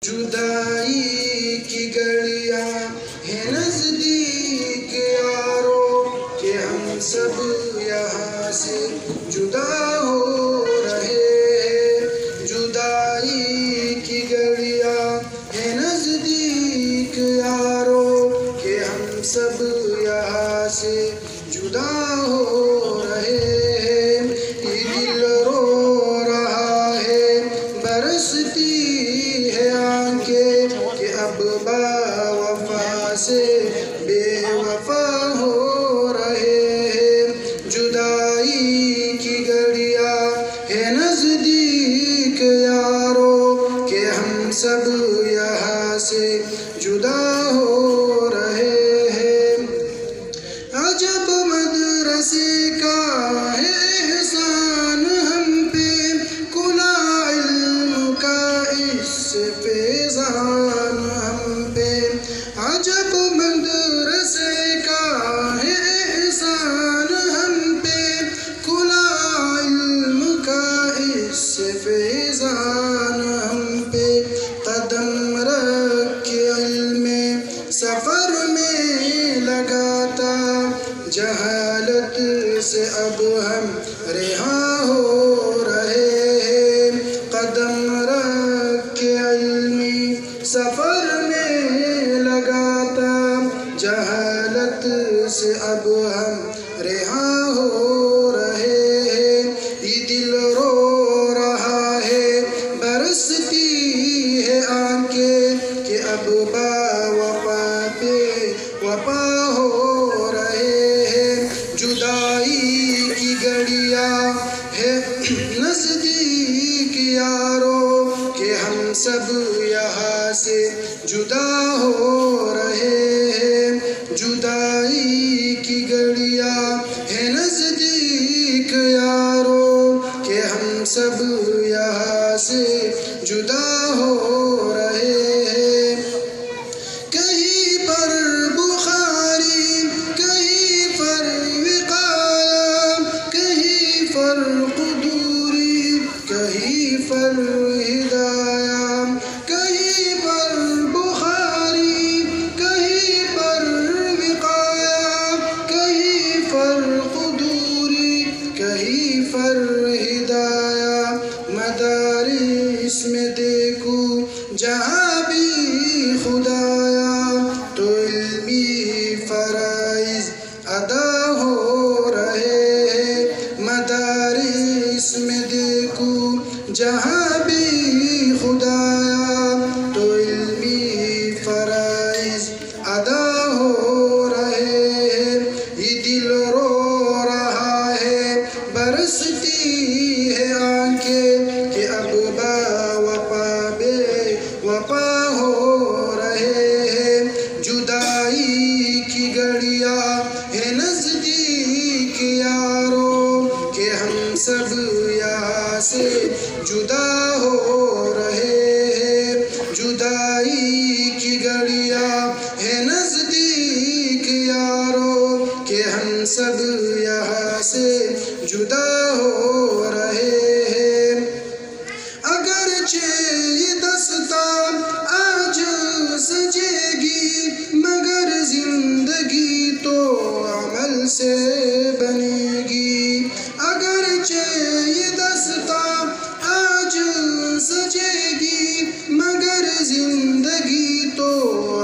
جدائی کی گھڑیاں ہیں نزدیک یارو کہ ہم سب یہاں سے جدا ہو رہے ہیں۔ جدائی کی گھڑیاں ہیں نزدیک یارو کہ ہم سب یہاں سے جدا ہو رہے ہیں۔ یہ دل رو رہا ہے برستی ہے آنکھیں کہ اب با وفا سے بے وفا ہو رہے ہیں۔ جدائی کی گھڑیاں ہے نزدیک یارو کہ ہم سب یہاں سے جدا ہو رہے ہیں۔ عجب مدرسے کا ہے احسان ہم پہ، کھلا علم کا اس سے فیضان ہم پہ۔ عجب مدرسے کا ہے احسان ہم پہ، کھلا علم کا اس سے فیضان ہم پہ۔ قدم رکھ کے علم سفر میں لگاتا، جہالت سے اب ہم رہا ہو رہے ہیں۔ قدم رکھ کے علمی سفر میں لگاتا، جہالت سے اب ہم رہا ہو رہے ہیں۔ یہ دل رو رہا ہے برستی ہے آنکھیں کہ اب با وفا پہ وفا ہو رہے ہیں۔ جدائی کی گھڑیاں ہے نزدیک یارو کہ ہم سب یہاں سے جدا ہو رہے ہیں۔ جدائی کی گھڑیاں ہے نزدیک یارو کہ ہم سب یہاں سے جدا ہو رہے ہیں۔ کہیں پر بخاری، کہیں پر وقایا، کہیں پر قدوری، کہیں پر ہدایہ۔ کہیں پر بخاری، کہیں پر وقایا، کہیں پر قدوری، کہیں پر ہدایہ۔ مدارس میں دیکھو جہاں بھی خدایا، تو علمی فرائض ادا ہو رہے ہیں۔ مدارس میں دیکھو جہاں بھی خدایا، تو علمی فرائض ادا ہو رہے ہیں۔ یہ دل رو رہا ہے برستی ہے آنکھیں کہ اب با وفا بے وفا ہو رہے ہیں۔ جدائی کی گھڑیاں ہے نزدیک یارو کہ ہم سب یہاں سے جدا ہو رہے ہیں۔ جدائی کی گھڑیاں ہے نزدیک یارو کہ ہم سب یہاں سے جدا ہو رہے ہیں۔ اگرچہ یہ دستہ آج سجے گی، مگر زندگی تو عمل سے بنے گی۔ اگرچہ یہ دستہ آج سجے گی، مگر زندگی تو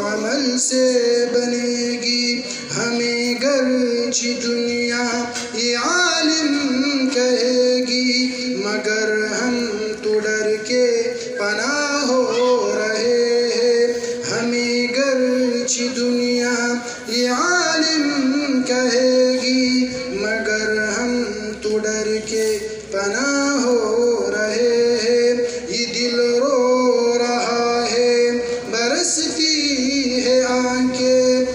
عمل سے بنے گی۔ ہمیں گرچہ دنیا یہ عالم کہے گی، مگر ہم تو ڈر کے پناہ ہو رہے ہیں۔ ہمیں گرچہ دنیا یہ عالم کہے گی، مگر ہم تو ڈر کے پناہ ہو رہے ہیں۔ یہ دل رو رہا ہے برستی ہے آنکھیں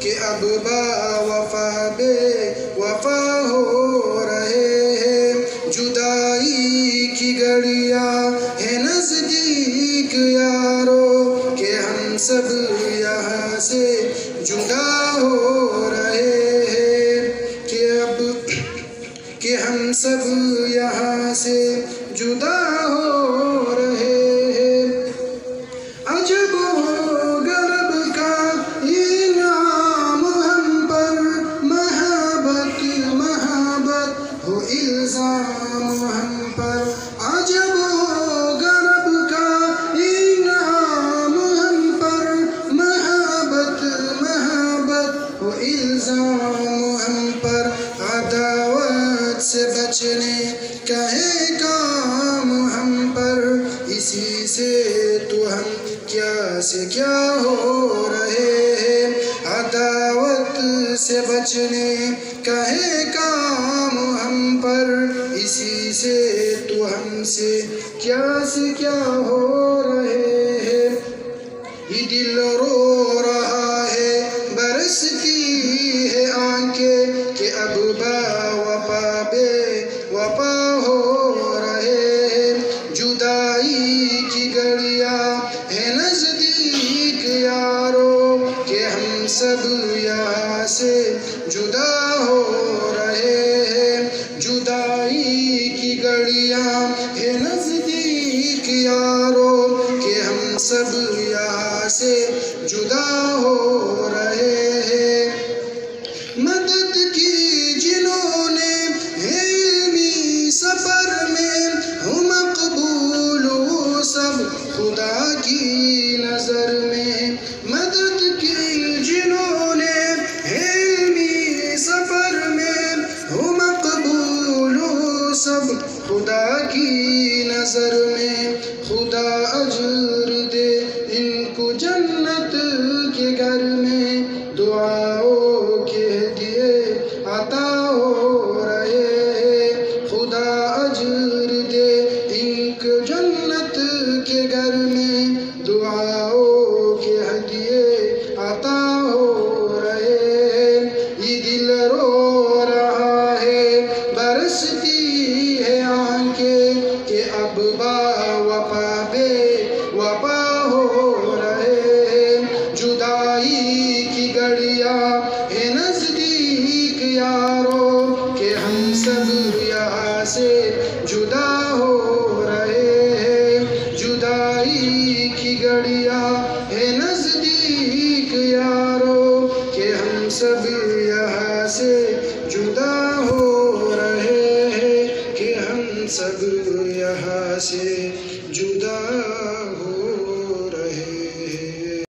کہ اب با وفا بے وفا ہو رہے ہیں۔ جدائی کی گھڑیاں ہے نزدیک یارو کہ ہم سب یہاں سے جدا ہو رہے ہیں۔ کہ ہم سب یہاں سے جدا ہو رہے ہیں۔ ہم کیا سے کیا ہو رہے ہیں، عداوت سے بچنے کا ہے کام ہم پر، اسی سے تو ہم سے کیا ہو رہے ہیں۔ یہ دل رو رہا ہے، برستی ہے آنکھیں کہ اب وفا بے وفا ہو رہے ہیں، جدائی کی گھڑیاں ہے نزدیک یارو کہ ہم سب یہاں سے جدا ہو رہے ہیں، جدائی کی گھڑیاں ہے نزدیک یارو کہ ہم سب یہاں سے جدا ہو رہے ہیں۔ مدد کی جنہوں نے ہے علمی سفر میں، ہو مقبول وہ سب خدا کی نظر میں، مدد کی جنہوں نے ہے علمی سفر میں، ہو مقبول وہ سب خدا کی نظر میں، خدا اجر دے ان کو جنت کے گھر میں، دعاؤں کے ہدیے عطا ہو رہے ہیں، خدا اجر دے ان کو جنت کے گھر میں، دعاؤں کے ہدیے عطا ہو رہے ہیں۔ یہ دل رو رہا ہے، برستی ہے آنکھیں کہ اب وفا بے وفا ہو رہے ہیں، جدائی کی گھڑیاں ہے نزدیک یارو کہ ہم سب یہاں سے جدا ہو رہے ہیں، جدائی کی گھڑیاں ہے نزدیک یارو کہ ہم سب یہاں سے جدا ہو رہے ہیں، کہ ہم سب یہاں سے